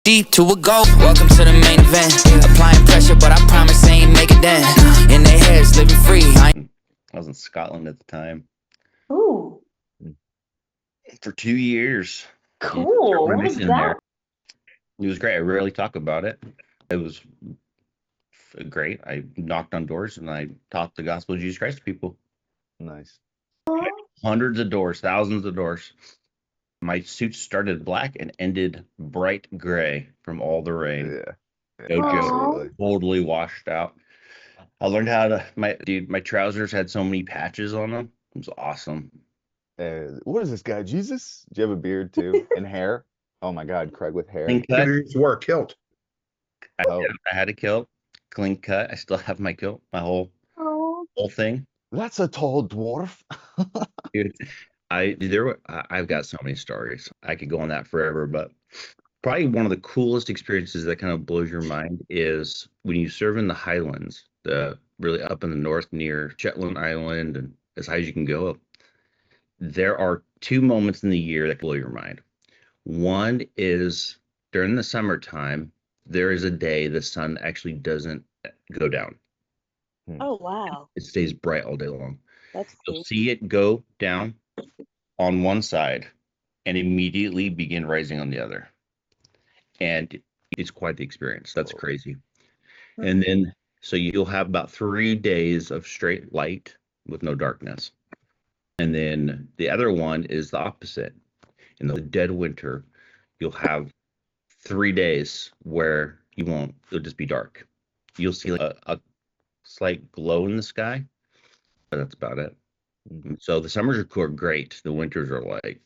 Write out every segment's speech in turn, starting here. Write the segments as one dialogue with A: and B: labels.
A: Deep to a goal. Welcome to the main event. Applying pressure, but I promise I ain't make it dent. In their heads, living free.
B: I was in Scotland at the time.
C: Ooh.
B: For 2 years.
C: Cool. What was that?
B: It was great. I rarely talk about it. It was great. I knocked on doors and I taught the gospel of Jesus Christ to people.
D: Nice.
B: Hundreds of doors, thousands of doors. My suit started black and ended bright gray from all the rain.
D: Yeah.
B: No joke.
D: Absolutely.
B: Totally washed out. I learned how to, my trousers had so many patches on them. It was awesome.
D: What is this guy, Jesus? Do you have a beard too? And hair? Oh my God, Craig with hair.
B: Clean cut.
E: You wore a kilt.
B: I had a kilt. Clean cut. I still have my kilt, my whole thing.
D: That's a tall dwarf.
B: Dude, I've got so many stories. I could go on that forever, but probably one of the coolest experiences that kind of blows your mind is when you serve in the Highlands, really up in the north near Shetland Island and as high as you can go. There are two moments in the year that blow your mind. One is during the summertime, there is a day the sun actually doesn't go down.
C: Oh, wow.
B: It stays bright all day long.
C: That's cool.
B: You'll see it go down on one side and immediately begin rising on the other. And it's quite the experience. That's crazy. And then, so you'll have about 3 days of straight light with no darkness. And then the other one is the opposite. In the dead winter, you'll have 3 days where it'll just be dark. You'll see like a slight glow in the sky, but that's about it. So the summers are great. The winters are like,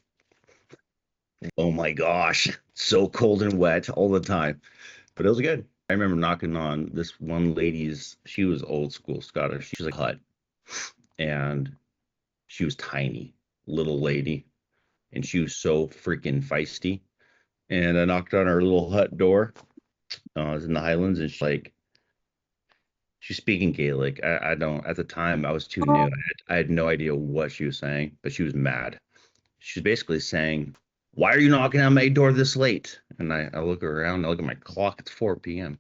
B: oh my gosh, so cold and wet all the time. But it was good. I remember knocking on this one lady's, she was old school Scottish. She was like a hut. And she was tiny, little lady. And she was so freaking feisty. And I knocked on her little hut door. I was in the Highlands, and she's speaking Gaelic. I don't, at the time, I was too new. I had no idea what she was saying, but she was mad. She was basically saying, why are you knocking on my door this late? And I look around, I look at my clock, it's 4 p.m.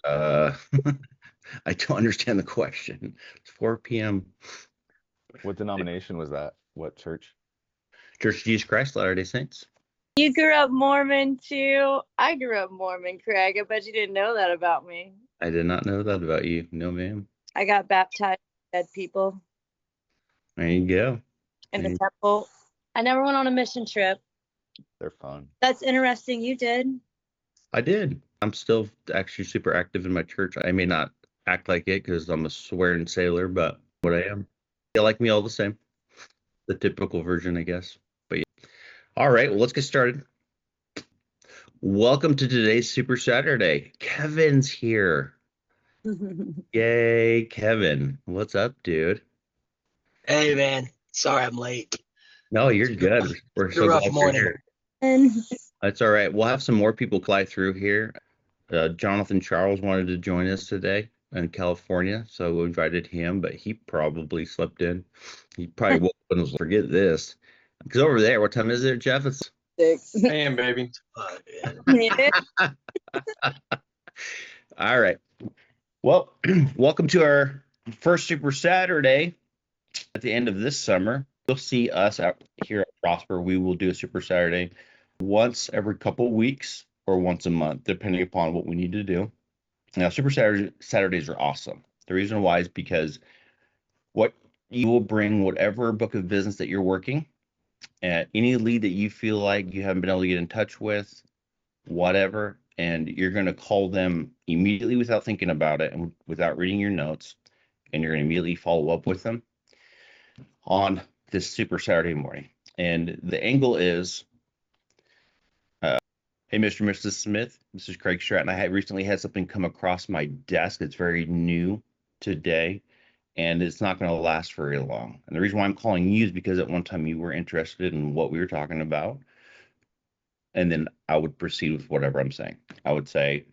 B: I don't understand the question. It's 4 p.m.
D: What denomination was that? What church?
B: Church of Jesus Christ, Latter-day Saints.
C: You grew up Mormon too. I grew up Mormon, Craig. I bet you didn't know that about me.
B: I did not know that about you. No, ma'am.
C: I got baptized by dead people
B: There you go.
C: in the temple. I never went on a mission trip.
D: They're fun.
C: That's interesting. You did.
B: I did. I'm still actually super active in my church. I may not act like it because I'm a swearing sailor, but what I am. They like me all the same. The typical version, I guess. But yeah. All right, well, let's get started. Welcome to today's Super Saturday. Kevin's here. Yay, Kevin. What's up, dude?
F: Hey, man. Sorry I'm late.
B: No, you're good. We're so
F: rough
B: glad
F: morning.
B: you're here. That's all right. We'll have some more people fly through here. Jonathan Charles wanted to join us today in California, so we invited him, but he probably slept in. He probably woke up and was like, forget this. Because over there, what time is it, Jeff? It's
C: 6
E: AM, baby.
B: all right. Well, welcome to our first Super Saturday at the end of this summer. You'll see us out here at Prosper. We will do a Super Saturday once every couple weeks or once a month, depending upon what we need to do. Now, Super Saturdays are awesome. The reason why is because what you will bring whatever book of business that you're working, any lead that you feel like you haven't been able to get in touch with, whatever, and you're going to call them immediately without thinking about it and without reading your notes, and you're going to immediately follow up with them on this Super Saturday morning. And the angle is, hey, Mr. and Mrs. Smith, this is Craig Stratton. I recently had something come across my desk that's very new today, and it's not going to last very long. And the reason why I'm calling you is because at one time you were interested in what we were talking about. And then I would proceed with whatever I'm saying. I would say,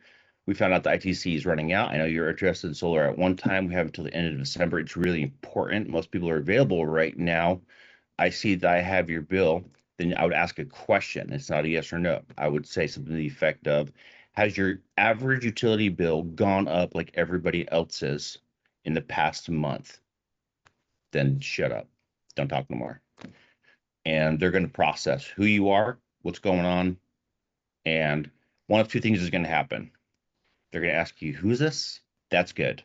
B: we found out the ITC is running out. I know you're interested in solar at one time. We have until the end of December. It's really important. Most people are available right now. I see that I have your bill. then I would ask a question. It's not a yes or no. I would say something to the effect of, has your average utility bill gone up like everybody else's in the past month? Then shut up. Don't talk no more. And they're going to process who you are, what's going on. And one of two things is going to happen. They're going to ask you, who's this? That's good,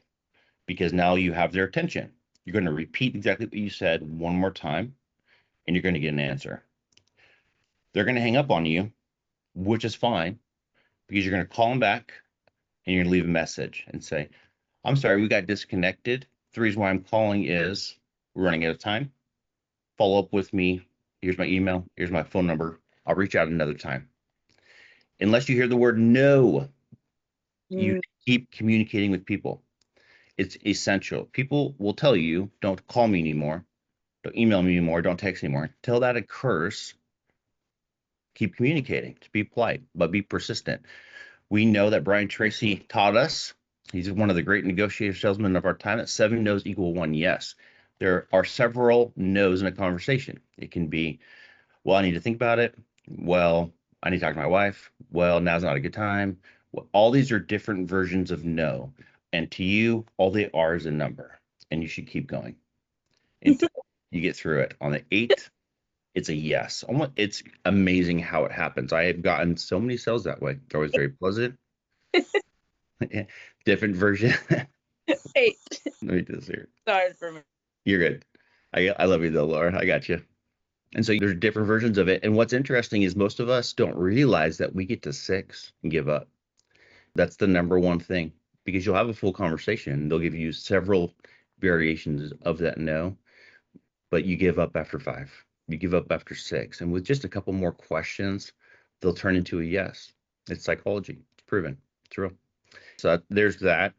B: because now you have their attention. You're going to repeat exactly what you said one more time, and you're going to get an answer. They're going to hang up on you, which is fine, because you're going to call them back and you're going to leave a message and say, I'm sorry, we got disconnected. The reason why I'm calling is we're running out of time. Follow up with me. Here's my email. Here's my phone number. I'll reach out another time. Unless you hear the word no, you keep communicating with people. It's essential. People will tell you, don't call me anymore. Don't email me anymore. Don't text anymore. Until that occurs, keep communicating. To be polite, but be persistent. We know that Brian Tracy taught us. He's one of the great negotiator salesmen of our time. That 7 no's equal 1 yes. There are several no's in a conversation. It can be, well, I need to think about it. Well, I need to talk to my wife. Well, now's not a good time. Well, all these are different versions of no. And to you, all they are is a number. And you should keep going until you get through it. On the 8th, it's a yes. It's amazing how it happens. I have gotten so many sales that way. They're always very pleasant. Different version.
C: 8.
B: Let me do this here.
C: Sorry for me.
B: You're good. I love you though, Laura. I got you. And so there's different versions of it. And what's interesting is most of us don't realize that we get to 6 and give up. That's the number one thing, because you'll have a full conversation. They'll give you several variations of that no, but you give up after 5. You give up after 6. And with just a couple more questions, they'll turn into a yes. It's psychology. It's proven. It's real. So there's that.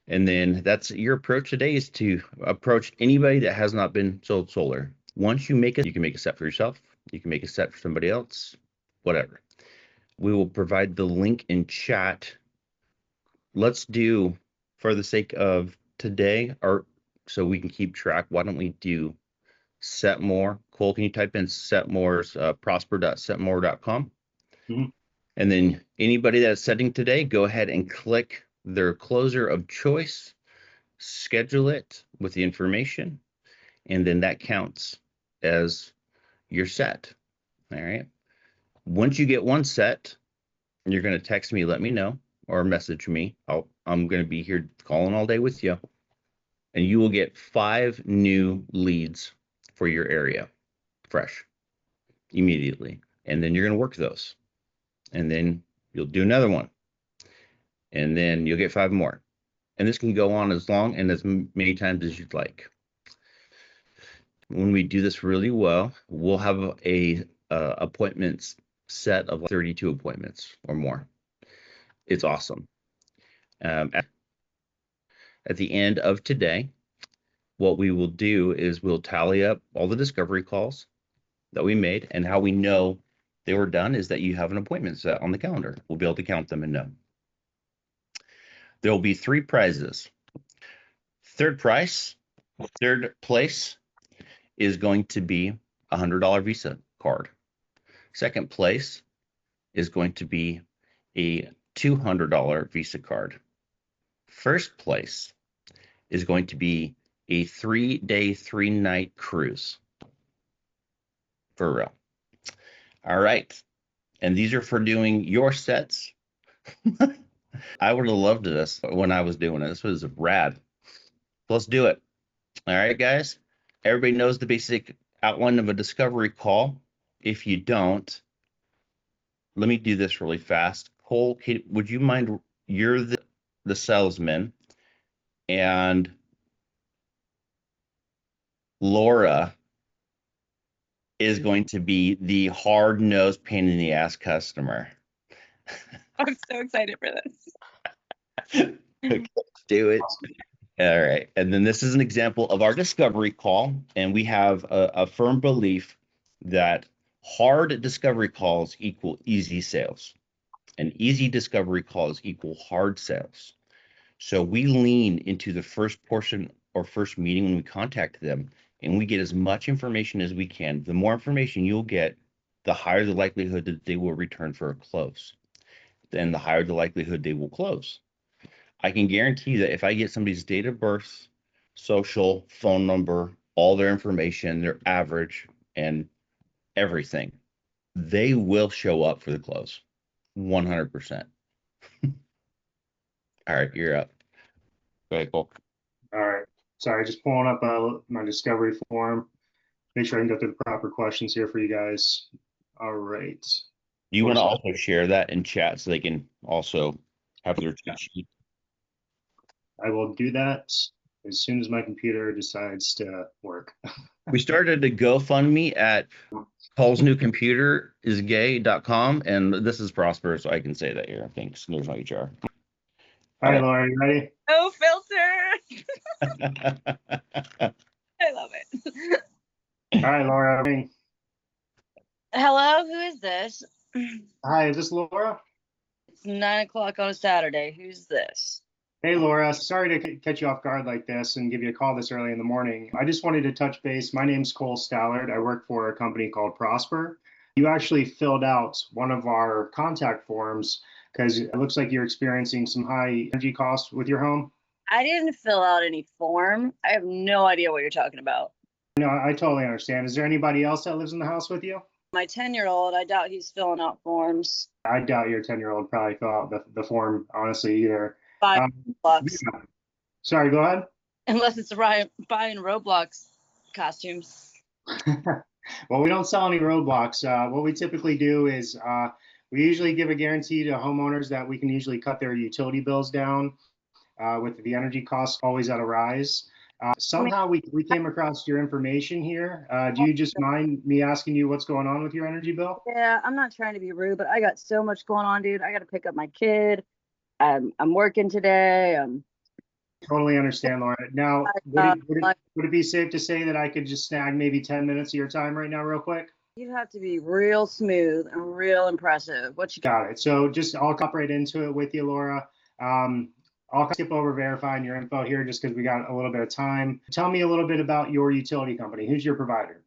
B: And then that's your approach today, is to approach anybody that has not been sold solar. Once you make it, you can make a set for yourself. You can make a set for somebody else, whatever. We will provide the link in chat. Let's do, for the sake of today, or so we can keep track, why don't we do Setmore? Cole, can you type in Setmore's prosper.setmore.com?
F: Mhm.
B: And then anybody that's setting today, go ahead and click their closer of choice, schedule it with the information, and then that counts as your set. All right. Once you get one set, you're going to text me, let me know, or message me. I'm going to be here calling all day with you, and you will get 5 new leads for your area, fresh, immediately. And then you're going to work those, and then you'll do another one, and then you'll get 5 more. And this can go on as long and as many times as you'd like. When we do this really well, we'll have a appointments set of like 32 appointments or more. It's awesome. At the end of today, what we will do is we'll tally up all the discovery calls that we made, and how we know they were done is that you have an appointment set on the calendar. We'll be able to count them and know. There will be 3 prizes. Third place is going to be a $100 Visa card. Second place is going to be a $200 Visa card. First place is going to be a 3-day, 3-night cruise. For real. All right. And these are for doing your sets. I would have loved this when I was doing it. This was rad. Let's do it. All right, guys. Everybody knows the basic outline of a discovery call. If you don't, let me do this really fast. Cole, would you mind? You're the salesman, and Laura is going to be the hard-nosed pain in the ass customer.
C: I'm so excited for this.
B: Okay, let's do it. All right. And then this is an example of our discovery call. And we have a firm belief that hard discovery calls equal easy sales, and easy discovery calls equal hard sales. So we lean into the first portion or first meeting when we contact them, and we get as much information as we can. The more information you'll get, the higher the likelihood that they will return for a close, then the higher the likelihood they will close. I can guarantee that if I get somebody's date of birth, social, phone number, all their information, their average, and everything, they will show up for the close. 100%. All right, you're up. Go ahead, Cole.
E: All right. Sorry, just pulling up my discovery form. Make sure I can go through the proper questions here for you guys. All right.
B: Do you want to also share that in chat so they can also have their cheat sheet?
E: I will do that as soon as my computer decides to work.
B: We started a GoFundMe at Paul's new computer is gay.com, and this is Prosper, so I can say that here. Thanks. There's no HR.
E: All right, Laura, you ready?
C: No filter. I love it.
E: All right, Laura.
C: Hello, who is this?
E: Hi, is this Laura?
C: It's 9 o'clock on a Saturday. Who's this?
E: Hey, Laura. Sorry to catch you off guard like this and give you a call this early in the morning. I just wanted to touch base. My name's Cole Stallard. I work for a company called Prosper. You actually filled out one of our contact forms because it looks like you're experiencing some high energy costs with your home.
C: I didn't fill out any form. I have no idea what you're talking about.
E: No, I totally understand. Is there anybody else that lives in the house with you?
C: My 10-year-old, I doubt he's filling out forms.
E: I doubt your 10-year-old probably fill out the form, honestly, either.
C: $5.
E: Yeah. Sorry, go ahead.
C: Unless it's buying Roblox costumes.
E: Well, we don't sell any roadblocks. What we typically do is we usually give a guarantee to homeowners that we can usually cut their utility bills down with the energy costs always at a rise. Somehow we came across your information here. Do you just mind me asking you what's going on with your energy bill?
C: Yeah, I'm not trying to be rude, but I got so much going on, dude. I got to pick up my kid. I'm working today.
E: Totally understand, Laura. Now, would it be safe to say that I could just snag maybe 10 minutes of your time right now real quick?
C: You'd have to be real smooth and real impressive. What you got?
E: Got it. So I'll hop right into it with you, Laura. I'll skip over verifying your info here just because we got a little bit of time. Tell me a little bit about your utility company. Who's your provider?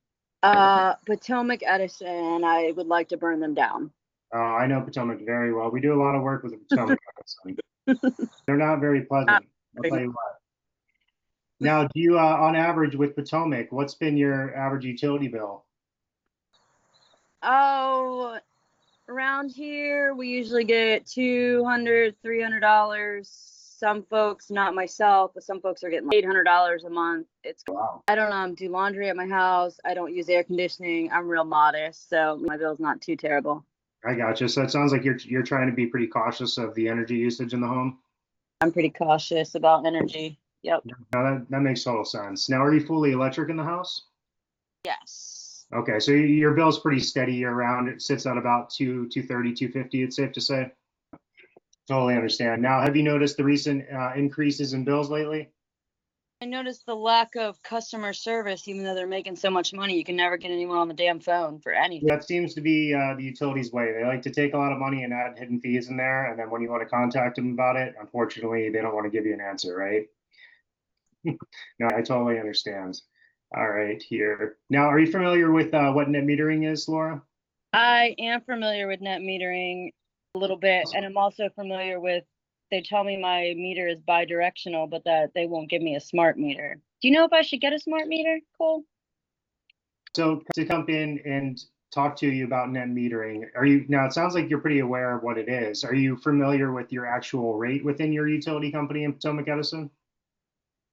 C: Potomac Edison. I would like to burn them down.
E: I know Potomac very well. We do a lot of work with the Potomac Edison. They're not very pleasant. I'll tell you what. Now, do you, on average with Potomac, what's been your average utility bill?
C: Oh, around here, we usually get $200, $300. Some folks, not myself, but some folks are getting like $800 a month.
E: Wow.
C: I don't do laundry at my house. I don't use air conditioning. I'm real modest, so my bill's not too terrible.
E: I gotcha. So it sounds like you're trying to be pretty cautious of the energy usage in the home.
C: I'm pretty cautious about energy. Yep.
E: No, that makes total sense. Now, are you fully electric in the house?
C: Yes.
E: Okay, so your bill's pretty steady year round. It sits at about $230, $250, it's safe to say. Totally understand. Now, have you noticed the recent increases in bills lately?
C: I noticed the lack of customer service, even though they're making so much money. You can never get anyone on the damn phone for anything.
E: That seems to be the utilities way. They like to take a lot of money and add hidden fees in there, and then when you want to contact them about it, unfortunately, they don't want to give you an answer, right? No, I totally understand. All right, here. Now, are you familiar with what net metering is, Laura?
C: I am familiar with net metering a little bit, and I'm also familiar with, they tell me my meter is bi-directional, but that they won't give me a smart meter. Do you know if I should get a smart meter, Cole?
E: So to come in and talk to you about net metering, now it sounds like you're pretty aware of what it is. Are you familiar with your actual rate within your utility company in Potomac Edison?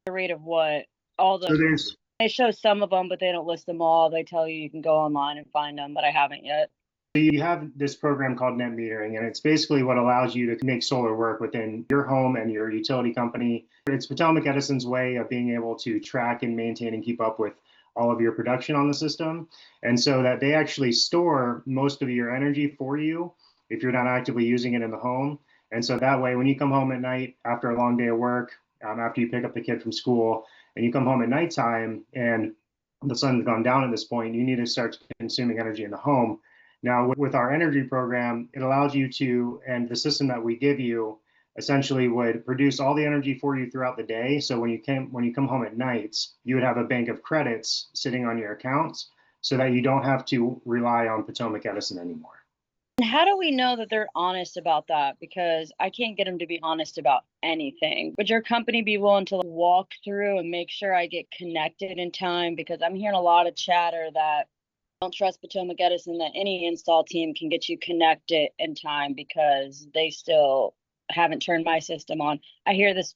C: The rate of what? All
E: So
C: the, they show some of them, but they don't list them all. They tell you can go online and find them, but I haven't yet.
E: So you have this program called net metering, and it's basically what allows you to make solar work within your home and your utility company. It's Potomac Edison's way of being able to track and maintain and keep up with all of your production on the system. And so that they actually store most of your energy for you if you're not actively using it in the home. And so that way, when you come home at night after a long day of work, after you pick up the kid from school, and you come home at nighttime and the sun's gone down at this point, you need to start consuming energy in the home. Now, with our energy program, it allows you to, and the system that we give you essentially would produce all the energy for you throughout the day. So when you come home at nights, you would have a bank of credits sitting on your accounts so that you don't have to rely on Potomac Edison anymore.
C: And how do we know that they're honest about that? Because I can't get them to be honest about anything. Would your company be willing to walk through and make sure I get connected in time? Because I'm hearing a lot of chatter that don't trust Potomac Edison, that any install team can get you connected in time because they still haven't turned my system on. I hear this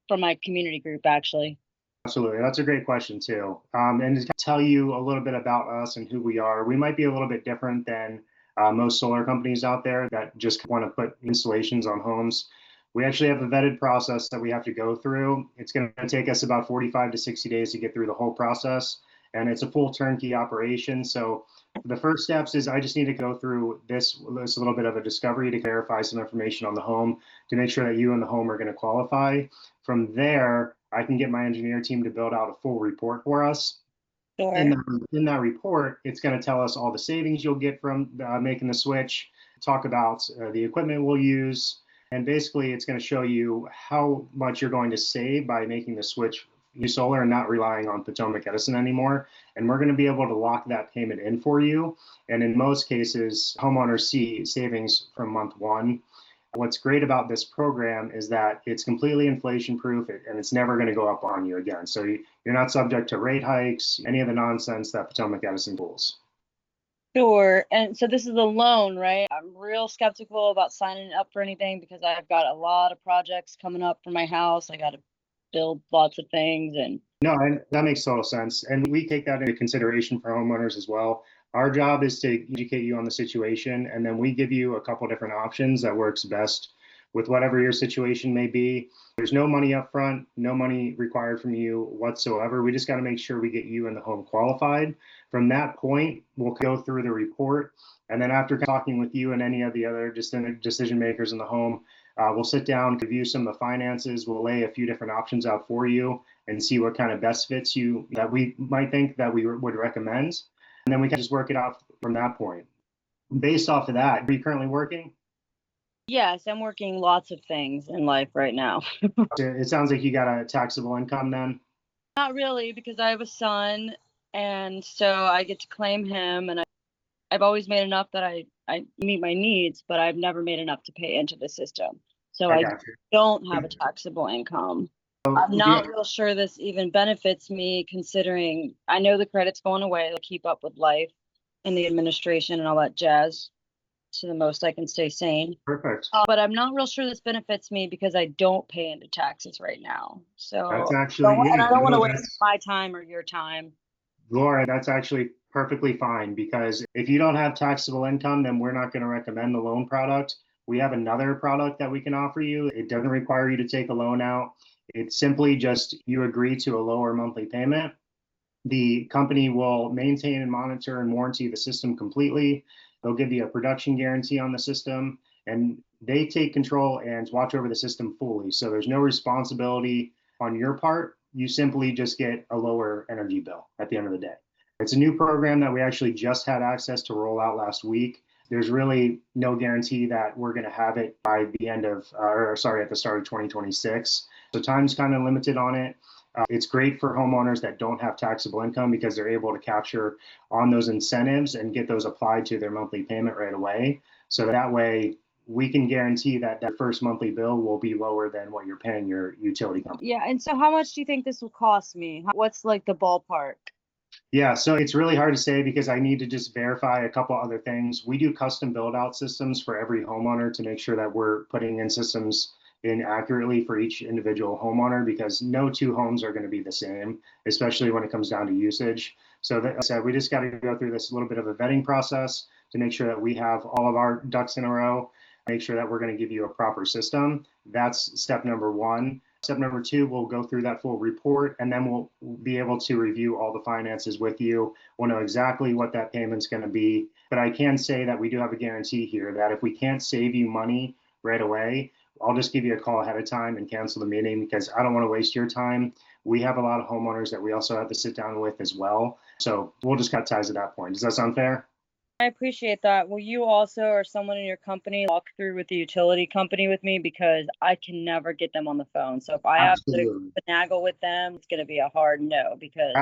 C: from my community group, actually.
E: Absolutely. That's a great question, too. And to tell you a little bit about us and who we are, we might be a little bit different than most solar companies out there that just want to put installations on homes. We actually have a vetted process that we have to go through. It's going to take us about 45 to 60 days to get through the whole process. And it's a full turnkey operation. So the first steps is I just need to go through this little bit of a discovery to verify some information on the home to make sure that you and the home are going to qualify. From there, I can get my engineer team to build out a full report for us.
C: Sure.
E: In that report, it's going to tell us all the savings you'll get from making the switch, talk about the equipment we'll use, and basically it's going to show you how much you're going to save by making the switch use solar and not relying on Potomac Edison anymore. And we're going to be able to lock that payment in for you. And in most cases, homeowners see savings from month one. What's great about this program is that it's completely inflation proof and it's never going to go up on you again. So you're not subject to rate hikes, any of the nonsense that Potomac Edison pulls.
C: Sure. And so this is a loan, right? I'm real skeptical about signing up for anything because I've got a lot of projects coming up for my house. I got to build lots of things and
E: No, and that makes total sense. And we take that into consideration for homeowners as well. Our job is to educate you on the situation, and then we give you a couple different options that works best with whatever your situation may be. There's no money up front, no money required from you whatsoever. We just got to make sure we get you and the home qualified. From that point, we'll go through the report. And then after talking with you and any of the other decision makers in the home, we'll sit down, review some of the finances. We'll lay a few different options out for you and see what kind of best fits you that we might think that we would recommend. And then we can just work it out from that point. Based off of that, are you currently working?
C: yes, I'm working lots of things in life right now.
E: It sounds like you got a taxable income then.
C: Not really, because I have a son, and so I get to claim him, and I've always made enough that I meet my needs, but I've never made enough to pay into the system. So I
E: got you.
C: don't have a taxable income. I'm not real sure this even benefits me, considering I know the credit's going away. They'll keep up with life and the administration and all that jazz to the most I can stay sane.
E: Perfect.
C: But I'm not real sure this benefits me because I don't pay into taxes right now. So
E: That's actually,
C: and I don't want to
E: that's-
C: waste my time or your time.
E: Laura, that's actually perfectly fine, because if you don't have taxable income, then we're not going to recommend the loan product. We have another product that we can offer you. It doesn't require you to take a loan out. It's simply just you agree to a lower monthly payment. The company will maintain and monitor and warranty the system completely. They'll give you a production guarantee on the system, and they take control and watch over the system fully. So there's no responsibility on your part. You simply just get a lower energy bill at the end of the day. It's a new program that we actually just had access to roll out last week. There's really no guarantee that we're going to have it by the end of, at the start of 2026. So time's kind of limited on it. It's great for homeowners that don't have taxable income because they're able to capture on those incentives and get those applied to their monthly payment right away. So that way we can guarantee that that first monthly bill will be lower than what you're paying your utility company.
C: Yeah, and so how much do you think this will cost me? What's like the ballpark?
E: Yeah, so it's really hard to say because I need to just verify a couple other things. We do custom build out systems for every homeowner to make sure that we're putting in systems in accurately for each individual homeowner, because no two homes are going to be the same, especially when it comes down to usage. So that said, we just got to go through this little bit of a vetting process to make sure that we have all of our ducks in a row, make sure that we're going to give you a proper system. That's step number one. Step number two, we'll go through that full report, and then we'll be able to review all the finances with you. We'll know exactly what that payment's going to be. But I can say that we do have a guarantee here that if we can't save you money right away, I'll just give you a call ahead of time and cancel the meeting, because I don't want to waste your time. We have a lot of homeowners that we also have to sit down with as well. So we'll just cut ties at that point. Does that sound fair?
C: I appreciate that. Will you also or someone in your company walk through with the utility company with me, because I can never get them on the phone. So if I have to
E: Absolutely.
C: finagle with them, it's going to be a hard no, because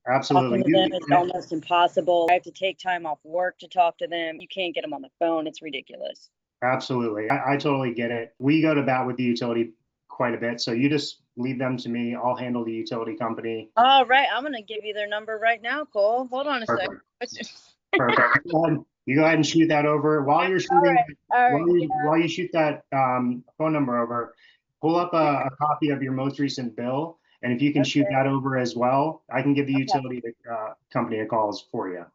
E: Absolutely.
C: talking to them is almost impossible. I have to take time off work to talk to them. You can't get them on the phone. It's ridiculous.
E: Absolutely. I totally get it. We go to bat with the utility quite a bit. So you just leave them to me. I'll handle the utility company.
C: All right. I'm going to give you their number right now, Cole. Hold on a second.
E: Perfect. Perfect. You go ahead and shoot that over. While you're shooting,
C: All right.
E: while you shoot that phone number over, pull up a copy of your most recent bill. And if you can shoot that over as well, I can give the utility company a call for you.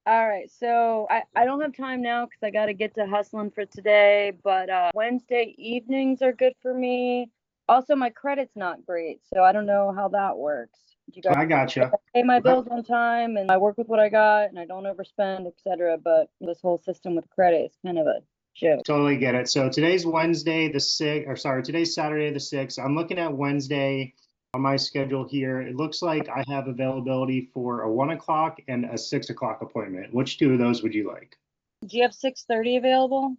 C: All right, so I don't have time now because I got to get to hustling for today, but Wednesday evenings are good for me. Also, my credit's not great, so I don't know how that works. Do you guys
E: I gotcha.
C: pay my bills on time, and I work with what I got, and I don't overspend, etc. But this whole system with credit is kind of a joke.
E: Totally get it. So today's Wednesday the 6th, or sorry, today's Saturday the 6th. I'm looking at Wednesday on my schedule here. It looks like I have availability for a 1 o'clock and a 6 o'clock appointment. Which two of those would you like?
C: Do you have 6:30 available?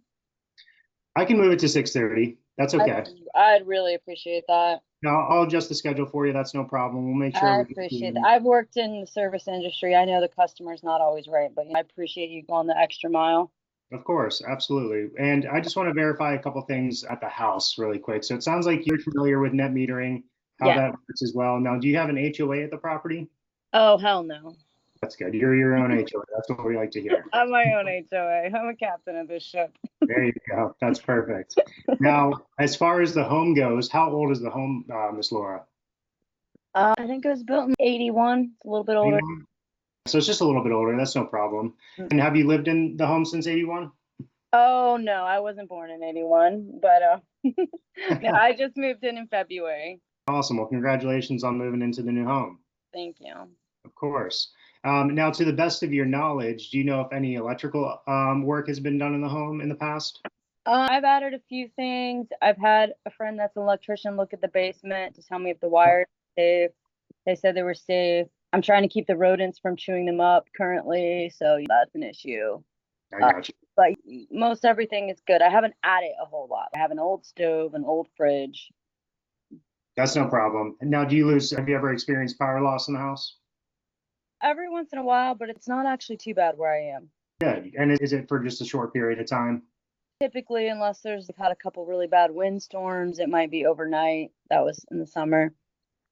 E: I can move it to 6:30. That's okay.
C: I'd really appreciate that.
E: No, I'll adjust the schedule for you. That's no problem. We'll make sure.
C: I appreciate that. I've worked in the service industry. I know the customer's not always right, but I appreciate you going the extra mile.
E: Of course, absolutely. And I just want to verify a couple things at the house really quick. So it sounds like you're familiar with net metering, how that works as well. Now, do you have an HOA at the property?
C: Oh, hell no.
E: That's good. You're your own HOA. That's what we like to hear.
C: I'm my own HOA. I'm a captain of this ship.
E: There you go. That's perfect. Now, as far as the home goes, how old is the home, Miss Laura?
C: I think it was built in 81. It's a little bit older.
E: 81? So it's just a little bit older. That's no problem. And have you lived in the home since 81?
C: Oh, no, I wasn't born in 81, but no, I just moved in February.
E: Awesome. Well, congratulations on moving into the new home.
C: Thank you.
E: Of course. Now, to the best of your knowledge, do you know if any electrical work has been done in the home in the past?
C: I've added a few things. I've had a friend that's an electrician look at the basement to tell me if the wires are safe. They said they were safe. I'm trying to keep the rodents from chewing them up currently, so that's an issue.
E: I got you.
C: But most everything is good. I haven't added a whole lot. I have an old stove, an old fridge.
E: That's no problem. Now, have you ever experienced power loss in the house?
C: Every once in a while, but it's not actually too bad where I am.
E: Good. And is it for just a short period of time?
C: Typically, unless there's had a couple really bad windstorms, it might be overnight. That was in the summer.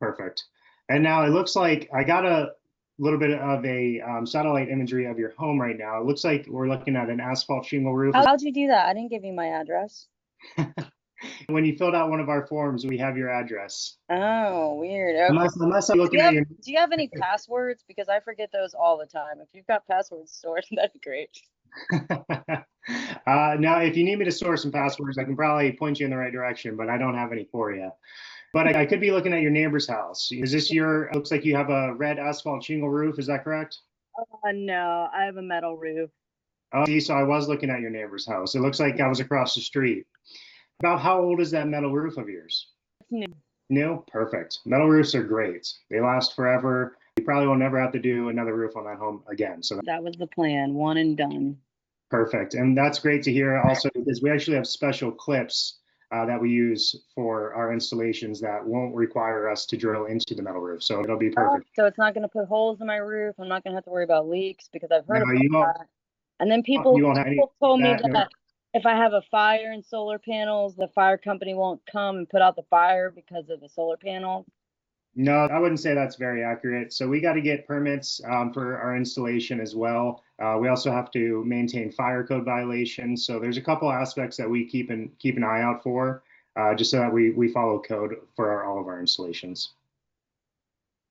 E: Perfect. And now it looks like I got a little bit of a satellite imagery of your home right now. It looks like we're looking at an asphalt shingle roof.
C: How'd you do that? I didn't give you my address.
E: When you filled out one of our forms, we have your address.
C: Oh, weird. Okay.
E: Unless I'm looking at your.
C: Do you have any passwords? Because I forget those all the time. If you've got passwords stored, that'd be great.
E: Now, if you need me to store some passwords, I can probably point you in the right direction, but I don't have any for you. But I could be looking at your neighbor's house. Is this looks like you have a red asphalt shingle roof, is that correct?
C: No, I have a metal roof.
E: Oh, so I was looking at your neighbor's house. It looks like I was across the street. About how old is that metal roof of yours?
C: It's new.
E: New? Perfect. Metal roofs are great. They last forever. You probably will never have to do another roof on that home again. So
C: That was the plan, one and done.
E: perfect. And that's great to hear also because we actually have special clips that we use for our installations that won't require us to drill into the metal roof. So it'll be perfect.
C: So it's not going to put holes in my roof. I'm not going to have to worry about leaks because I've heard
E: No, you
C: about
E: won't.
C: that. And then people
E: You won't have any
C: told me
E: that, no.
C: that if I have a fire in solar panels, the fire company won't come and put out the fire because of the solar panels.
E: No, I wouldn't say that's very accurate. So we got to get permits for our installation as well. We also have to maintain fire code violations. So there's a couple aspects that we keep an eye out for, just so that we follow code for all of our installations.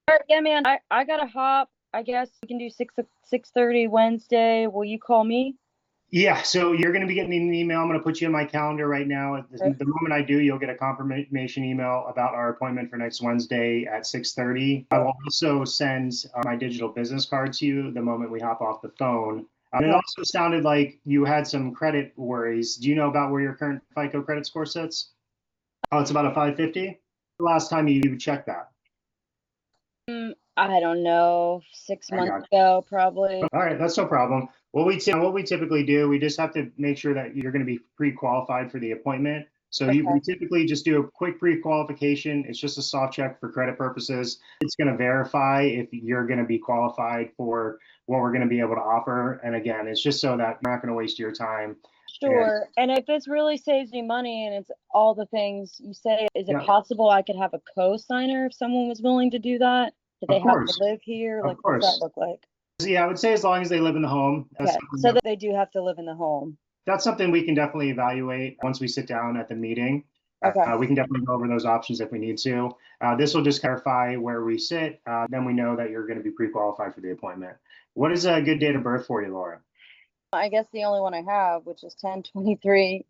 C: All right, yeah, man, I got to hop. I guess we can do 6:30 Wednesday. Will you call me?
E: Yeah, so you're going to be getting an email. I'm going to put you in my calendar right now. The moment I do, you'll get a confirmation email about our appointment for next Wednesday at 6:30. I will also send my digital business card to you the moment we hop off the phone. It also sounded like you had some credit worries. Do you know about where your current FICO credit score sits? Oh, it's about a 550? The last time you checked that?
C: I don't know, 6
E: I
C: months
E: got
C: ago, probably.
E: All right, that's no problem. What we typically do, we just have to make sure that you're going to be pre-qualified for the appointment. So
C: Okay.
E: we typically just do a quick pre-qualification. It's just a soft check for credit purposes. It's going to verify if you're going to be qualified for what we're going to be able to offer. And again, it's just so that we're not going to waste your time.
C: Sure. And if this really saves me money and it's all the things you say, is it
E: Yeah.
C: possible I could have a co-signer if someone was willing to do that? Do they
E: Of
C: have
E: course.
C: to live here?
E: Of
C: Like, what's
E: course.
C: that look like?
E: So yeah, I would say as long as they live in the home,
C: Okay. So that they do have to live in the home.
E: that's something we can definitely evaluate once we sit down at the meeting.
C: Okay.
E: We can definitely go over those options if we need to. This will just clarify where we sit. Then we know that you're going to be pre-qualified for the appointment. What is a good date of birth for you, Laura?
C: I guess the only one I have, which is 10/23.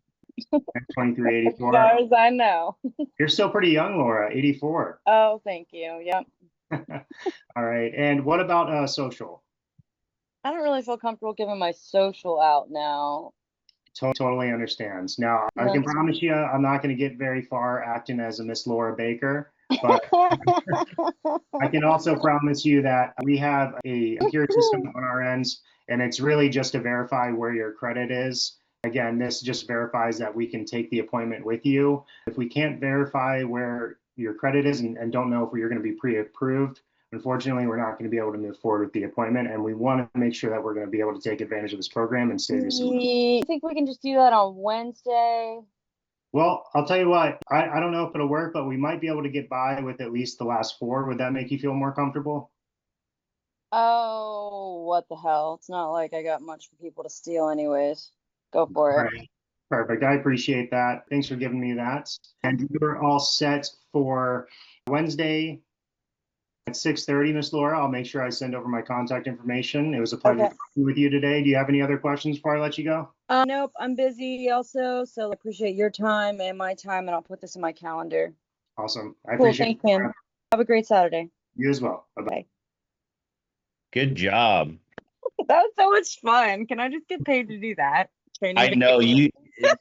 E: 2384.
C: As far as I know.
E: You're still pretty young, Laura, 84.
C: Oh, thank you. Yep.
E: All right. And what about social?
C: I don't really feel comfortable giving my social out now.
E: Totally understands. Now, I can promise you, I'm not going to get very far acting as a Miss Laura Baker, but I can also promise you that we have a secure system on our ends, and it's really just to verify where your credit is. Again, this just verifies that we can take the appointment with you. If we can't verify where your credit is and don't know if you're going to be pre-approved, unfortunately, we're not going to be able to move forward with the appointment, and we want to make sure that we're going to be able to take advantage of this program and save you some money.
C: I think we can just do that on Wednesday.
E: Well, I'll tell you what, I don't know if it'll work, but we might be able to get by with at least the last 4. Would that make you feel more comfortable?
C: Oh, what the hell? It's not like I got much for people to steal anyways. Go for
E: All
C: it.
E: right. Perfect. I appreciate that. Thanks for giving me that. And you're all set for Wednesday at 6:30, Miss Laura. I'll make sure I send over my contact information. It was a pleasure talking with you today. Do you have any other questions before I let you go?
C: Nope, I'm busy also, so I appreciate your time and my time, and I'll put this in my calendar.
E: Awesome. I
C: Cool,
E: appreciate
C: thanks, man. Have a great Saturday.
E: you as well. Bye-bye.
C: Bye.
B: Good job.
C: That was so much fun. Can I just get paid to do that?
B: I know you. That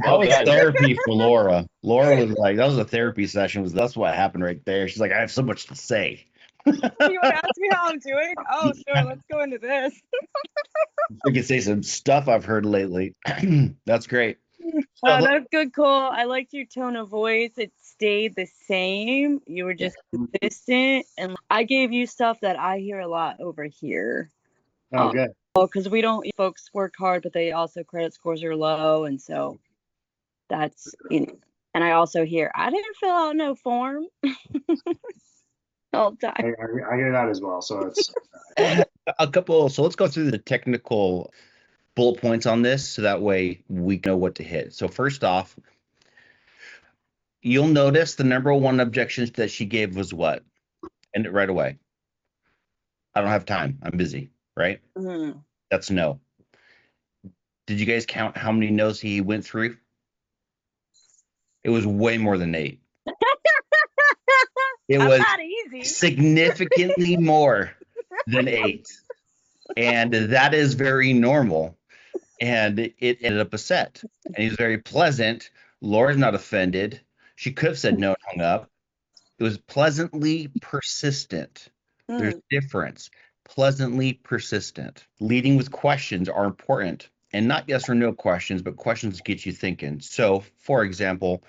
B: was therapy for Laura. Laura was like, that was a therapy session. That's what happened right there. She's like, I have so much to say.
C: You want to ask me how I'm doing? Oh, sure. Let's go into this.
B: We can say some stuff I've heard lately. That's great.
C: That's good, Cole. I liked your tone of voice. It stayed the same. You were just consistent, and I gave you stuff that I hear a lot over here.
E: Oh, good.
C: Oh, because we don't, folks work hard, but they also credit scores are low, and so that's, and I also hear I didn't fill out no form all the time.
E: I hear that as well. So it's
B: a couple. So let's go through the technical bullet points on this so that way we know what to hit. So first off, you'll notice the number one objection that she gave was what? And right away. I don't have time. I'm busy, right?
C: Mm-hmm.
B: That's no. Did you guys count how many no's he went through? It was way more than 8. It was
C: not easy.
B: significantly more than 8. And that is very normal. And it ended up a set. And he was very pleasant. Laura's not offended. She could have said no and hung up. It was pleasantly persistent. There's a difference. Pleasantly persistent. Leading with questions are important. And not yes or no questions, but questions that get you thinking. So, for example,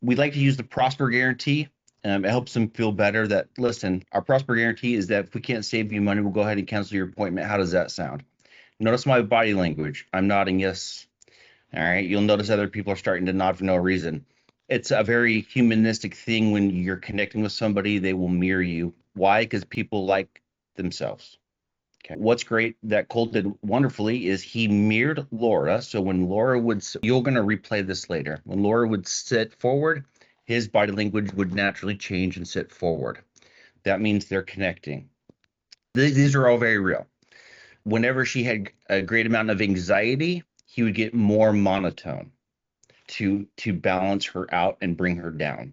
B: we like to use the Prosper Guarantee. It helps them feel better that, listen, our Prosper Guarantee is that if we can't save you money, we'll go ahead and cancel your appointment. How does that sound? Notice my body language. I'm nodding yes. All right. You'll notice other people are starting to nod for no reason. It's a very humanistic thing when you're connecting with somebody, they will mirror you. Why? Because people like themselves. Okay. What's great that Cole did wonderfully is he mirrored Laura. So when Laura would, you're going to replay this later. When Laura would sit forward, his body language would naturally change and sit forward. That means they're connecting. These are all very real. Whenever she had a great amount of anxiety, he would get more monotone to balance her out and bring her down.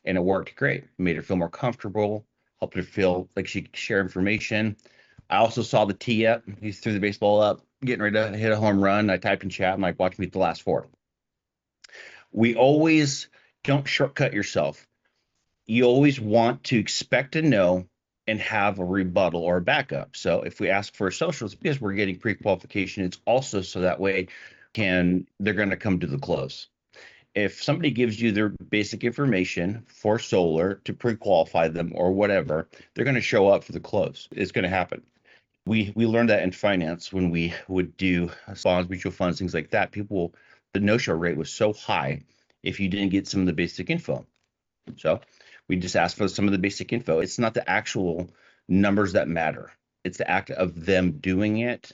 B: And it worked great. It made her feel more comfortable, helped her feel like she could share information. I also saw the tee up. He threw the baseball up, getting ready to hit a home run. I typed in chat, I'm like, watch me hit the last 4. We always don't shortcut yourself. You always want to expect a no and have a rebuttal or a backup. So if we ask for a social, it's because we're getting pre-qualification. It's also so that way they're going to come to the close. If somebody gives you their basic information for solar to pre-qualify them or whatever, they're going to show up for the close. It's going to happen. We learned that in finance when we would do bonds, mutual funds, things like that. The no-show rate was so high if you didn't get some of the basic info. So we just asked for some of the basic info. It's not the actual numbers that matter. It's the act of them doing it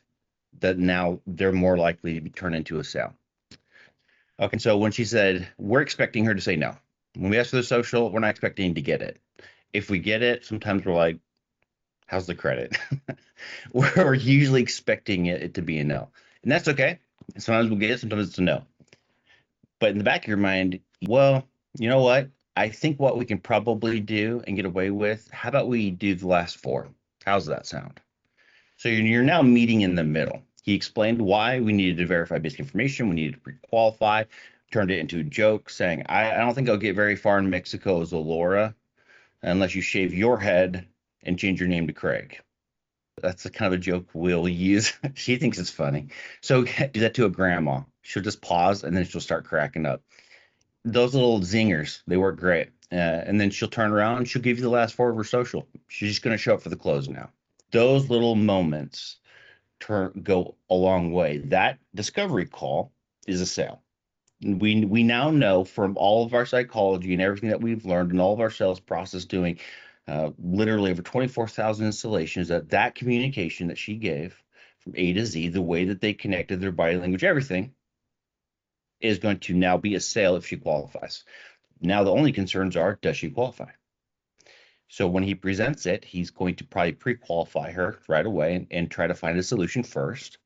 B: that now they're more likely to be turned into a sale. Okay, so when she said, we're expecting her to say no. When we ask for the social, we're not expecting to get it. If we get it, sometimes we're like, how's the credit? We're usually expecting it to be a no. And that's okay. Sometimes we'll get it, sometimes it's a no. But in the back of your mind, well, you know what? I think what we can probably do and get away with, how about we do the last 4? How's that sound? So you're now meeting in the middle. He explained why we needed to verify basic information, we needed to pre-qualify, turned it into a joke, saying, I don't think I'll get very far in Mexico as Laura unless you shave your head and change your name to Craig. That's the kind of a joke we'll use. She thinks it's funny. So do that to a grandma. She'll just pause and then she'll start cracking up. Those little zingers, they work great. And then she'll turn around and she'll give you the last 4 of her social. She's just going to show up for the close now. Those little moments go a long way. That discovery call is a sale. We now know from all of our psychology and everything that we've learned and all of our sales process doing literally over 24,000 installations that communication that she gave from A to Z, the way that they connected their body language, everything is going to now be a sale if she qualifies. Now the only concerns are, does she qualify? So when he presents it, he's going to probably pre-qualify her right away and try to find a solution first,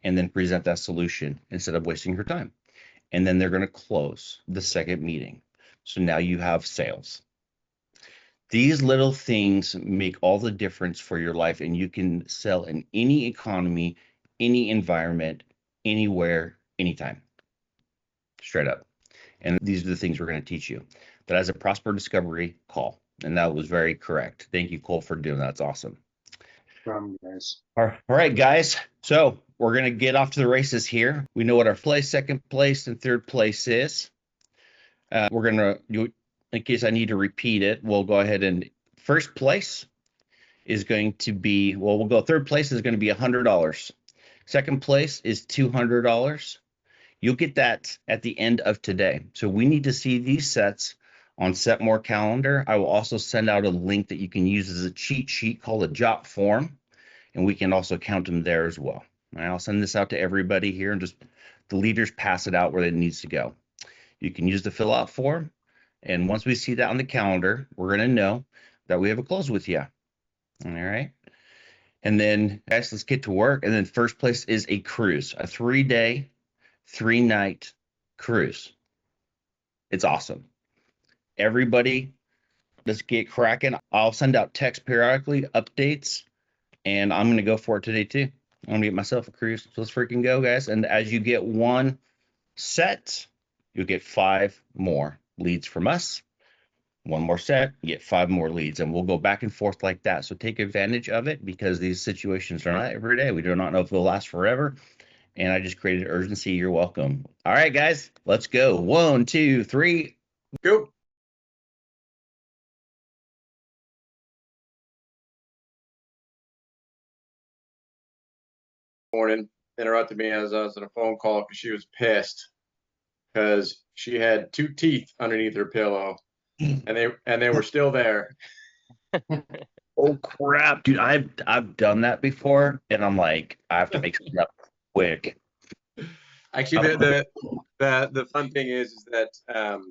B: and then present that solution instead of wasting her time. And then they're going to close the second meeting. So now you have sales. These little things make all the difference for your life, and you can sell in any economy, any environment, anywhere, anytime. Straight up. And these are the things we're going to teach you. That as a Prosper Discovery call. And that was very correct. Thank you, Cole, for doing that. That's awesome.
E: Guys.
B: All right, guys. So we're going to get off to the races here. We know what our place, second place, and third place is. We're going to, in case I need to repeat it, we'll go ahead and first place is going to be, well, we'll go third place is going to be $100. Second place is $200. You'll get that at the end of today. So we need to see these sets on Set More Calendar. I will also send out a link that you can use as a cheat sheet called a Jot form, and we can also count them there as well. All right, I'll send this out to everybody here, and just the leaders pass it out where it needs to go. You can use the fill out form, and once we see that on the calendar, we're going to know that we have a close with you. All right. And then, guys, let's get to work. And then first place is a cruise, a 3-day, 3-night cruise. It's awesome. Everybody, let's get cracking. I'll send out text periodically, updates, and I'm going to go for it today too. I'm going to get myself a cruise. So let's freaking go, guys. And as you get one set, you'll get 5 more leads from us. One more set, you get 5 more leads, and we'll go back and forth like that. So take advantage of it, because these situations are not every day. We do not know if they'll last forever. And I just created urgency. You're welcome. All right, guys, let's go. 1, 2, 3, go.
G: Morning, interrupted me as I was on a phone call because she was pissed because she had 2 teeth underneath her pillow, and they were still there.
B: Oh crap, dude! I've done that before, and I'm like, I have to make something up quick.
G: Actually, the fun thing is that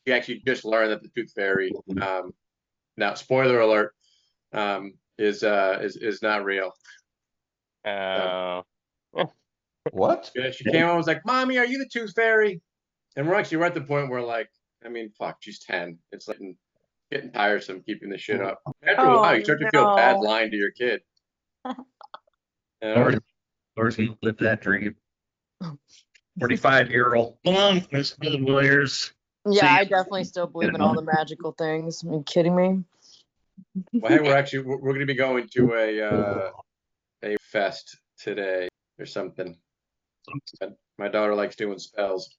G: she actually just learned that the tooth fairy, now spoiler alert, is not real.
D: What?
G: Yeah, she came home and was like, "Mommy, are you the tooth fairy?" And we're at the point where, like, I mean, fuck, she's 10. It's like getting tiresome keeping this shit up. After a while, you start to feel bad lying to your kid.
B: Laura's gonna live that dream. 45-year-old. Come on, Miss Lawyers.
H: Yeah,
B: See?
H: I definitely still believe in all the magical things. Are you kidding me?
G: Well, hey, we're going to be going to a fest today or something. My daughter likes doing spells,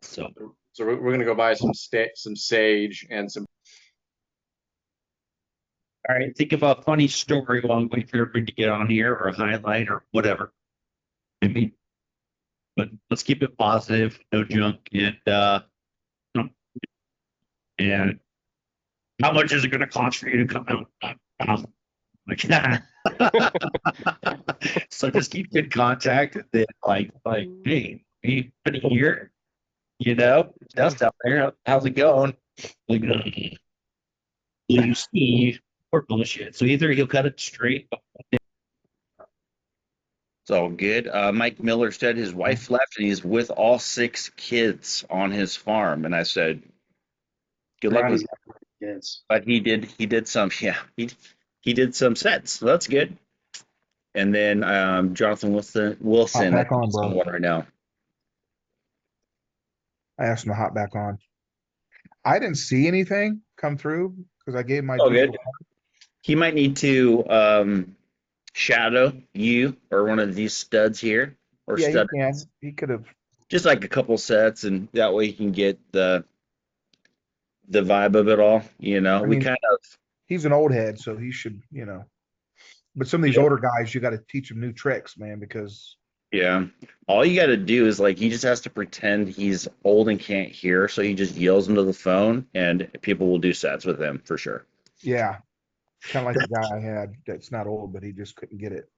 H: So
G: we're going to go buy some sage and some.
H: all right, think of a funny story while we wait for everybody to get on here, or a highlight, or whatever. I mean, but let's keep it positive, no junk, and how much is it going to cost for you to come out? Like that. So just keep good contact. And then like, hey, you been here? You know, dust out there. How's it going? Like, you see, or bullshit. So either he'll cut it straight.
B: It's all good. Mike Miller said his wife left and he's with all 6 kids on his farm. And I said, good luck with
E: Kids.
B: But he did some, yeah, he did some sets. So that's good. And then Jonathan Wilson
I: Hop back on,
B: is
I: bro.
B: on one right now.
I: I asked him to hop back on. I didn't see anything come through because I gave my
B: Oh,
I: digital
B: good. He might need to shadow you or one of these studs here, or
I: Yeah, he
B: stud,
I: can. He could have.
B: just like a couple sets, and that way you can get the vibe of it all. You know,
I: I
B: we
I: mean,
B: kind of,
I: he's an old head, so he should, But some of these
B: Yeah.
I: older guys, you got to teach them new tricks, man, because
B: yeah. All you got to do is like he just has to pretend he's old and can't hear, so he just yells into the phone, and people will do sets with him for sure.
I: yeah, kind of like the guy I had that's not old, but he just couldn't get it.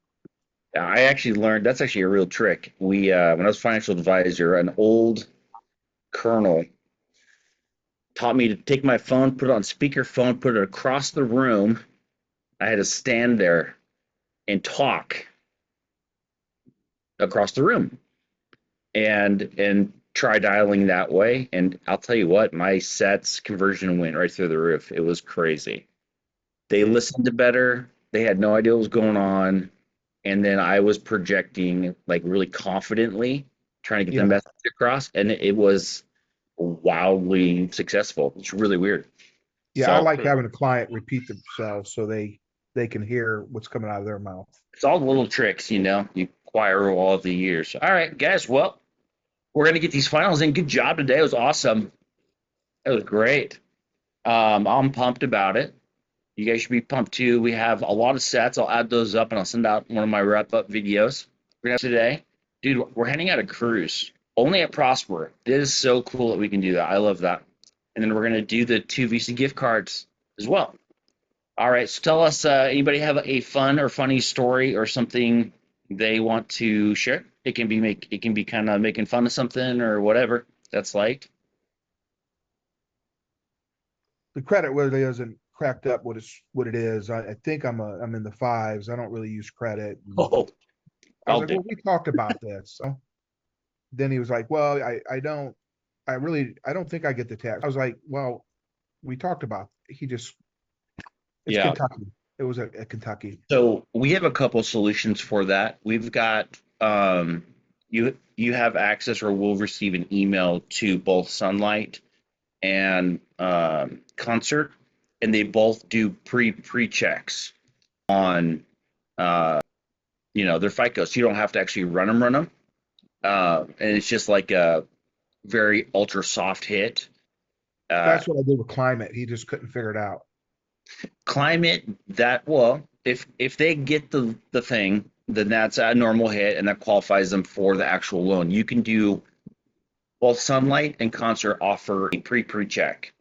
B: I actually learned that's actually a real trick. We when I was financial advisor, an old colonel taught me to take my phone, put it on speakerphone, put it across the room. I had to stand there and talk across the room and try dialing that way. And I'll tell you what, my sets conversion went right through the roof. It was crazy. They listened to better. They had no idea what was going on. And then I was projecting like really confidently, trying to get the
I: Yeah.
B: message across, and it was wildly successful. It's really weird.
I: Yeah, I
B: So
I: like having a client repeat themselves so they can hear what's coming out of their mouth.
B: it's all the little tricks, you know, you acquire all of the years. All right, guys. Well, we're gonna get these finals in. Good job today. It was awesome. It was great. I'm pumped about it. You guys should be pumped too. We have a lot of sets. I'll add those up and I'll send out one of my wrap up videos. We're gonna have today, dude. We're heading out a cruise only at Prosper. It is so cool that we can do that. I love that. And then we're gonna do the 2 Visa gift cards as well. All right. So tell us, anybody have a fun or funny story or something they want to share? It can be kind of making fun of something or whatever that's like.
I: The credit really isn't cracked up what it is. I think I'm in the fives. I don't really use credit.
B: Oh,
I: I
B: I'll
I: was like,
B: do.
I: well, we talked about this. So then he was like, well, I don't think I get the tax. I was like, well, we talked about it's
B: Yeah.
I: Kentucky. It was a Kentucky.
B: So we have a couple solutions for that. We've got you have access or will receive an email to both Sunlight and Concert, and they both do pre-checks on their FICO, so you don't have to actually run them. And it's just like a very ultra soft hit.
I: That's what I did with climate. He just couldn't figure it out.
B: Climate that well, if they get the thing, then that's a normal hit and that qualifies them for the actual loan. You can do both Sunlight and Concert offer a pre-check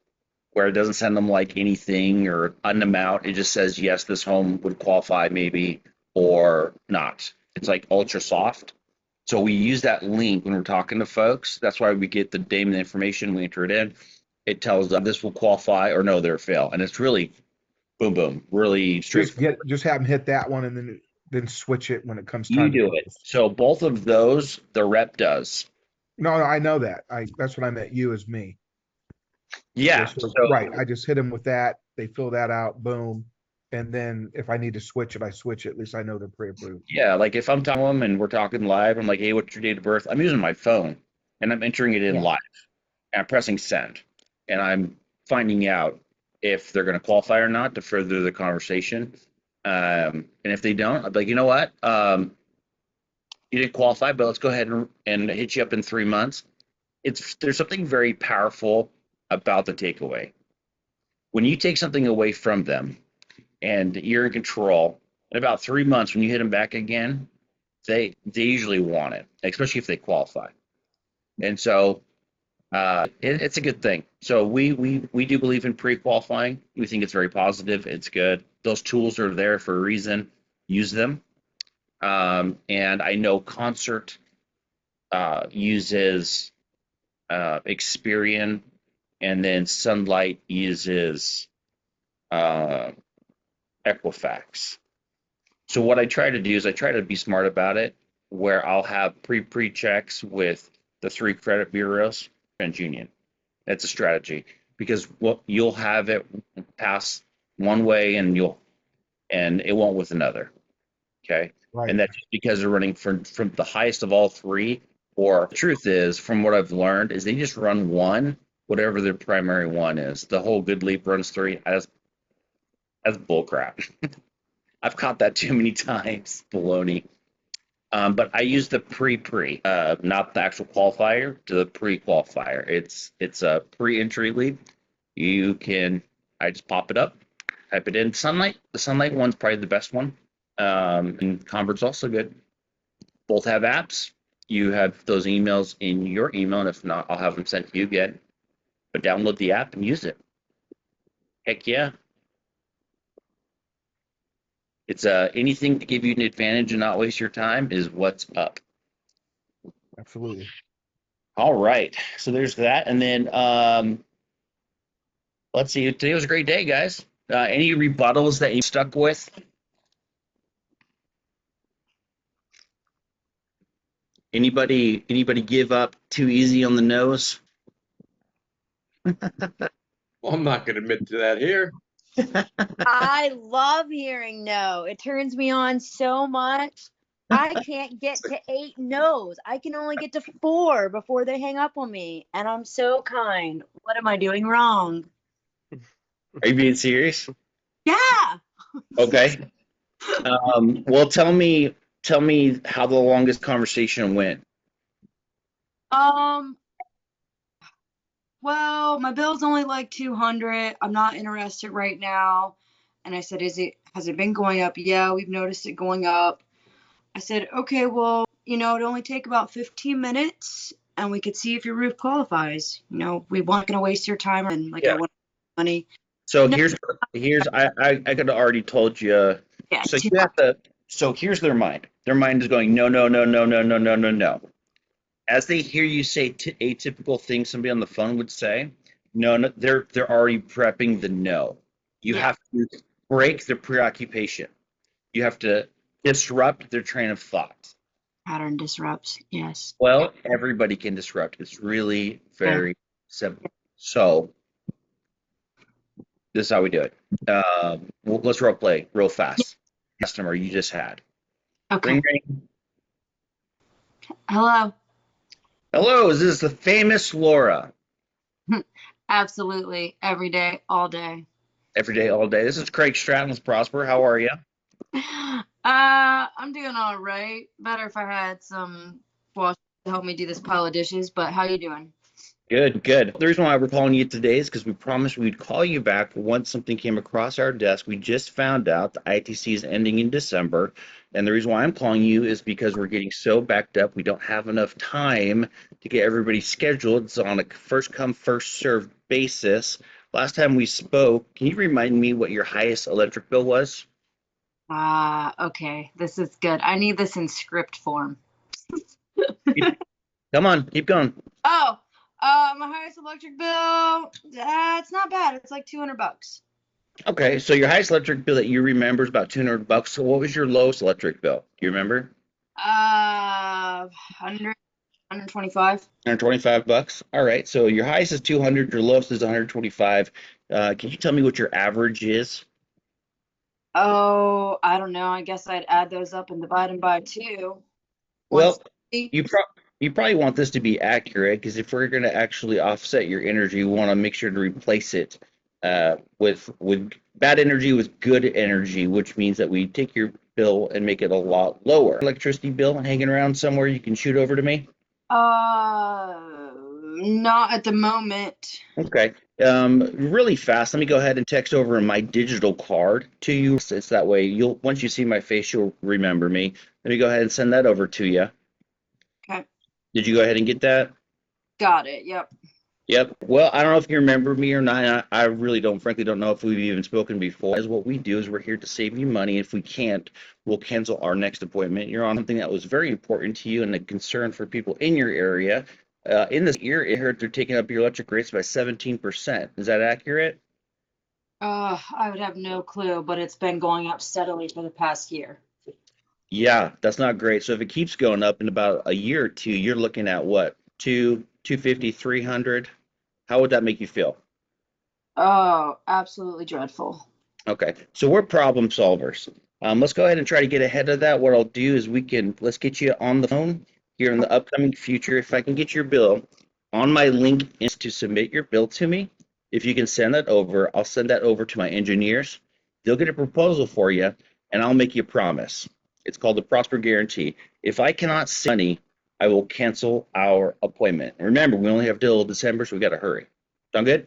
B: where it doesn't send them like anything or an amount. It just says yes, this home would qualify maybe or not. It's like ultra soft. So we use that link when we're talking to folks. That's why we get the name and the information. We enter it in. It tells them this will qualify or no, they're fail. And it's really boom, boom, really straightforward.
I: Just have him hit that one and then switch it when it comes
B: You
I: time.
B: do it. So both of those, the rep does.
I: No, I know that. That's what I meant. You as me.
B: Yeah.
I: So,
B: So,
I: right. I just hit him with that. They fill that out. Boom. And then if I need to switch it, I switch it. At least I know they're pre-approved.
B: yeah, like if I'm talking to them and we're talking live, I'm like, hey, what's your date of birth? I'm using my phone and I'm entering it in
I: Yeah.
B: live and I'm pressing send and I'm finding out if they're going to qualify or not to further the conversation. And if they don't, I'd be like, you know what? You didn't qualify, but let's go ahead and hit you up in 3 months. There's something very powerful about the takeaway. When you take something away from them and you're in control, in about 3 months, when you hit them back again, they usually want it, especially if they qualify. And so it's a good thing. So we do believe in pre-qualifying. We think it's very positive. It's good. Those tools are there for a reason. Use them. And I know Concert uses Experian, and then Sunlight uses Equifax. So what I try to do is I try to be smart about it, where I'll have pre-checks with the 3 credit bureaus and Union. That's a strategy, because what you'll have it pass one way and it won't with another. Okay.
I: Right.
B: And that's just because they're running from the highest of all 3. Or the truth is, from what I've learned, is they just run one, whatever their primary one is. The whole good leap runs 3. That's bull crap. I've caught that too many times. Baloney. But I use the pre, not the actual qualifier, to the pre-qualifier. It's a pre-entry leap. I just pop it up, type it in. Sunlight. The Sunlight one's probably the best one. And Convert's also good. Both have apps. You have those emails in your email, and if not, I'll have them sent to you again. But download the app and use it. Heck yeah. It's anything to give you an advantage and not waste your time is what's up.
I: Absolutely.
B: All right. So there's that. And then let's see. Today was a great day, guys. Any rebuttals that you stuck with? Anybody give up too easy on the nose?
G: Well, I'm not going to admit to that here.
J: I love hearing no. It turns me on so much. I can't get to 8 no's. I can only get to 4 before they hang up on me. And I'm so kind. What am I doing wrong?
B: Are you being serious?
J: Yeah.
B: Okay. Well, tell me how the longest conversation went.
J: Well, my bill's only like 200. I'm not interested right now. And I said, has it been going up? Yeah, we've noticed it going up. I said, okay, well, it'd only take about 15 minutes and we could see if your roof qualifies. We weren't going to waste your time and I want money.
B: So
J: No.
B: here's I could have already told you.
J: Yeah,
B: So you have to. So here's their mind. Their mind is going no, no, no, no, no, no, no, no, no. As they hear you say atypical things somebody on the phone would say, no, they're already prepping the no. You have to break their preoccupation. You have to disrupt their train of thought.
J: Pattern disrupts. Yes.
B: Well, everybody can disrupt. It's really very simple. So this is how we do it. Let's role play real fast. Customer you just had.
J: Okay.
B: Ring, ring.
J: Hello.
B: Hello, is this the famous Laura?
J: Absolutely. Every day, all day.
B: Every day, all day. This is Craig Stratton with Prosper. How are you?
J: I'm doing all right. Better if I had some wash to help me do this pile of dishes, but how you doing?
B: Good, good. The reason why we're calling you today is because we promised we'd call you back once something came across our desk. We just found out the ITC is ending in December. And the reason why I'm calling you is because we're getting so backed up. We don't have enough time to get everybody scheduled. It's on a first come, first served basis. Last time we spoke, can you remind me what your highest electric bill was?
J: Okay. This is good. I need this in script form.
B: Come on, keep going.
J: Oh, my highest electric bill, it's not bad. It's like $200.
B: Okay, so your highest electric bill that you remember is about $200. So what was your lowest electric bill? Do you remember?
J: 125.
B: $125. All right. So your highest is 200, your lowest is 125. Can you tell me what your average is?
J: Oh, I don't know. I guess I'd add those up and divide them by 2.
B: Well, you probably want this to be accurate, because if we're going to actually offset your energy, we want to make sure to replace it with bad energy with good energy, which means that we take your bill and make it a lot lower. Electricity bill hanging around somewhere you can shoot over to me?
J: Not at the moment.
B: Okay. Really fast. Let me go ahead and text over my digital card to you. It's that way you'll once you see my face, you'll remember me. Let me go ahead and send that over to you.
J: Okay.
B: Did you go ahead and get that?
J: Got it. Yep.
B: Yep. Well, I don't know if you remember me or not. I really don't, frankly, don't know if we've even spoken before. As what we do is we're here to save you money. If we can't, we'll cancel our next appointment. You're on something that was very important to you and a concern for people in your area. In this year, I heard they're taking up your electric rates by 17%. Is that accurate?
J: I would have no clue, but it's been going up steadily for the past year.
B: Yeah, that's not great. So if it keeps going up in about a year or two, you're looking at what? 250, 300? How would that make you feel?
J: Oh, absolutely dreadful.
B: Okay, so we're problem solvers. Let's go ahead and try to get ahead of that. What I'll do is let's get you on the phone here in the upcoming future. If I can get your bill on my link is to submit your bill to me. If you can send that over, I'll send that over to my engineers. They'll get a proposal for you, and I'll make you a promise. It's called the Prosper Guarantee. If I cannot send money, I will cancel our appointment. And remember, we only have till December, so we got to hurry. Sound good?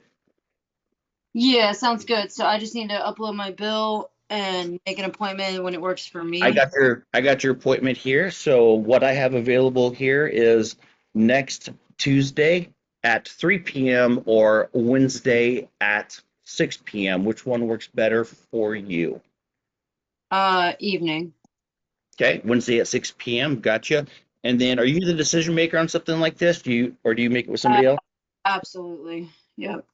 J: Yeah, sounds good. So I just need to upload my bill and make an appointment when it works for me.
B: I got your appointment here. So what I have available here is next Tuesday at 3 p.m. or Wednesday at 6 p.m. Which one works better for you?
J: Evening.
B: Okay, Wednesday at 6 p.m. Gotcha. And then are you the decision maker on something like this? Do you make it with somebody else?
J: Absolutely. Yep.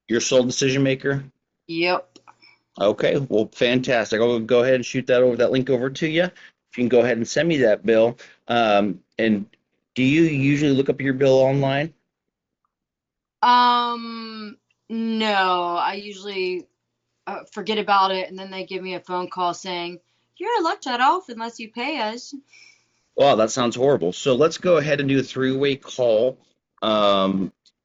B: Your sole decision maker?
J: Yep.
B: Okay, well, fantastic. I'll go ahead and shoot that link over to you. If you can go ahead and send me that bill. And do you usually look up your bill online?
J: No, I usually forget about it, and then they give me a phone call saying, "You're not let that off unless you pay us."
B: Wow, that sounds horrible. So let's go ahead and do a three-way call.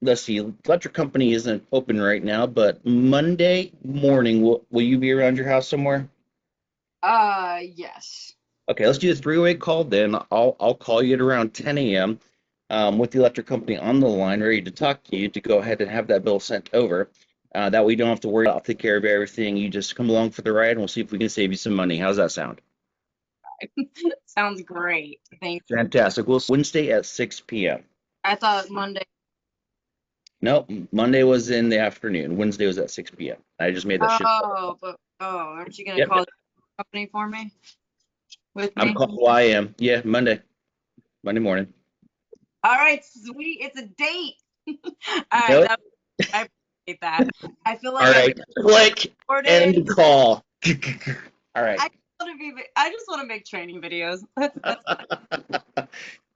B: Let's see, electric company isn't open right now, but Monday morning, will you be around your house somewhere?
J: Yes.
B: Okay, let's do a three-way call then. I'll call you at around 10 a.m. With the electric company on the line, ready to talk to you to go ahead and have that bill sent over. That way you don't have to worry. I'll take care of everything. You just come along for the ride, and we'll see if we can save you some money. How's that sound?
J: Sounds great. Thank you.
B: Fantastic. We'll Wednesday at 6 p.m.
J: I thought Monday.
B: Nope, Monday was in the afternoon. Wednesday was at 6 p.m. I just made that shit.
J: Aren't you gonna
B: Yep,
J: call
B: yep.
J: the company for me? With
B: I'm
J: me?
B: called. Well, I am. Yeah, Monday morning.
J: All right, sweet. It's a date. All right,
B: Nope.
J: I appreciate that. I feel
B: All
J: like I'm
B: right, click
J: recorded.
B: end call. All right.
J: I just want to make training videos. That's
B: All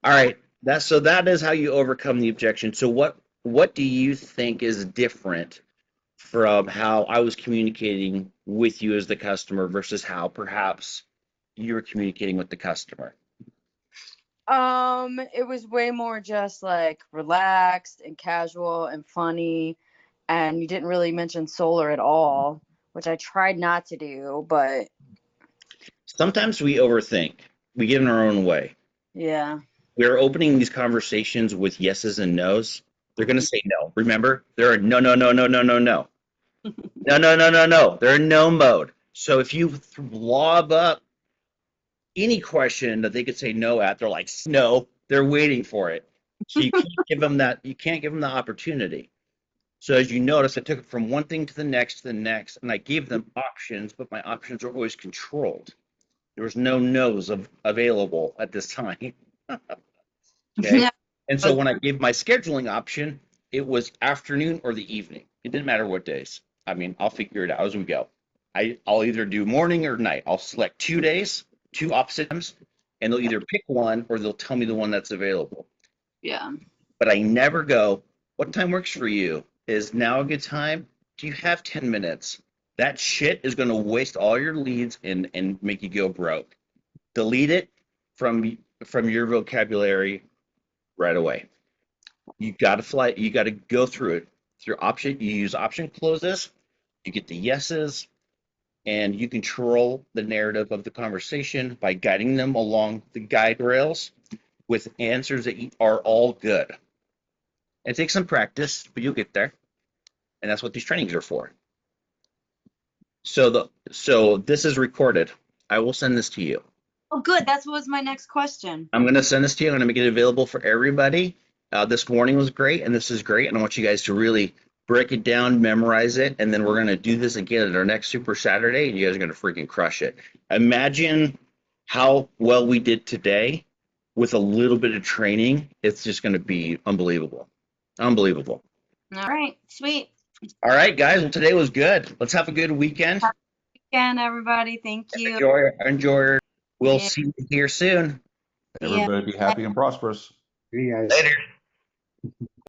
B: right. That is how you overcome the objection. So what do you think is different from how I was communicating with you as the customer versus how perhaps you were communicating with the customer?
J: It was way more just like relaxed and casual and funny, and you didn't really mention solar at all, which I tried not to do, but
B: Sometimes we overthink. We get in our own way.
J: yeah.
B: We're opening these conversations with yeses and nos. They're going to say no. Remember, there are no, no, no, no, no, no, no. No, no, no, no, no. They're in no mode. So if you lob up any question that they could say no at, they're like, no, they're waiting for it. So you can't give them that. You can't give them the opportunity. So as you notice, I took it from one thing to the next, and I gave them options, but my options were always controlled. There was no no's available at this time. Okay.
J: Yeah.
B: And so when I gave my scheduling option, it was afternoon or the evening. It didn't matter what days. I mean, I'll figure it out as we go. I'll either do morning or night. I'll select 2 days, two opposite times, and they'll either pick one or they'll tell me the one that's available.
J: Yeah.
B: But I never go, what time works for you? Is now a good time? Do you have 10 minutes? That shit is going to waste all your leads and make you go broke. Delete it from your vocabulary right away. You got to go through it. You use option closes. you get the yeses, and you control the narrative of the conversation by guiding them along the guide rails with answers that are all good. It takes some practice, but you'll get there. And that's what these trainings are for. So this is recorded. I will send this to you.
J: Oh, good. That was my next question.
B: I'm going to send this to you. I'm going to make it available for everybody. This morning was great, and this is great. And I want you guys to really break it down, memorize it, and then we're going to do this again at our next Super Saturday, and you guys are going to freaking crush it. Imagine how well we did today with a little bit of training. It's just going to be unbelievable. Unbelievable.
J: All right. Sweet.
B: All right, guys. Well, today was good. Let's have a good weekend.
J: Again, everybody. Thank you.
B: Enjoy. We'll
J: Yeah.
B: see you here soon.
J: Yeah.
D: Everybody be happy and prosperous.
E: See you guys.
B: Later.